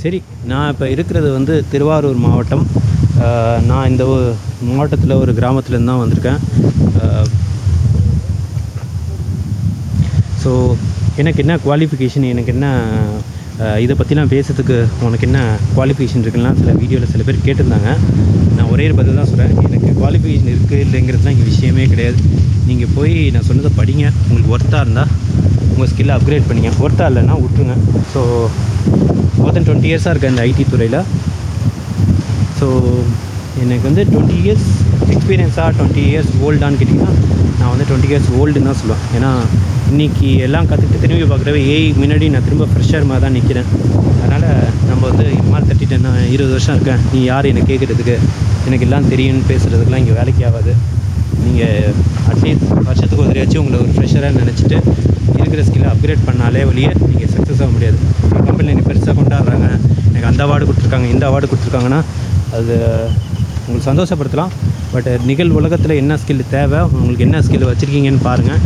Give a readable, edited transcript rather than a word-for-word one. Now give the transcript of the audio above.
சரி, நான் இப்போ இருக்கிறது வந்து திருவாரூர் மாவட்டம். நான் இந்த மாவட்டத்தில் ஒரு கிராமத்துலேருந்து தான் வந்திருக்கேன். ஸோ எனக்கு என்ன குவாலிஃபிகேஷன், எனக்கு என்ன இதை பற்றிலாம் பேசுறதுக்கு உனக்கு என்ன குவாலிஃபிகேஷன் இருக்குன்னா சில வீடியோவில் சில பேர் கேட்டிருந்தாங்க. நான் ஒரே ஒரு பதில் தான் சொல்கிறேன். எனக்கு குவாலிஃபிகேஷன் இருக்குது இல்லைங்கிறதுலாம் இங்கே விஷயமே கிடையாது. நீங்கள் போய் நான் சொன்னதை படிங்க. உங்களுக்கு ஒர்த்தாக இருந்தால் உங்கள் ஸ்கில்லை அப்கிரேட் பண்ணிங்க. ஒர்த்தாக இல்லைன்னா விட்டுருங்க. ஸோ மோர் தென் 20 இயர்ஸாக இருக்கேன் இந்த ஐடி துறையில். ஸோ எனக்கு வந்து 20 இயர்ஸ் எக்ஸ்பீரியன்ஸாக 20 இயர்ஸ் ஓல்டான்னு கேட்டிங்கன்னா நான் வந்து 20 இயர்ஸ் ஓல்டுன்னு தான் சொல்லுவேன். ஏன்னா இன்றைக்கி எல்லாம் கற்றுக்கிட்டு திரும்பி பார்க்குறவே முன்னாடி நான் திரும்ப ஃப்ரெஷர் மாதிரி தான் நிற்கிறேன். அதனால் நம்ம வந்து இம்மாதிரி தட்டிட்டேன்னா 20 வருஷம் இருக்கேன், நீ யார் என்னை கேட்குறதுக்கு, எனக்கு எல்லாம் தெரியும்னு பேசுகிறதுக்கெலாம் இங்கே வேலைக்கு ஆகாது. நீங்கள் அட்லீஸ்ட் வருஷத்துக்கு ஒரு தடவையாச்சும் உங்களை ஒரு ஃப்ரெஷராக நினச்சிட்டு இருக்கிற ஸ்கில்லை அப்கிரேட் பண்ணாலே வழியே நீங்கள் சக்ஸஸ் ஆக முடியாது. ஒரு கம்பெனியில் எனக்கு பெருசாக கொண்டாடுறாங்க, எனக்கு அந்த அவார்டு கொடுத்துருக்காங்க, இந்த அவார்டு கொடுத்துருக்காங்கன்னா அது உங்களுக்கு சந்தோஷப்படுத்தலாம். பட் நிகழ் உலகத்தில் என்ன ஸ்கில் தேவை, உங்களுக்கு என்ன ஸ்கில் வச்சுருக்கீங்கன்னு பாருங்கள்.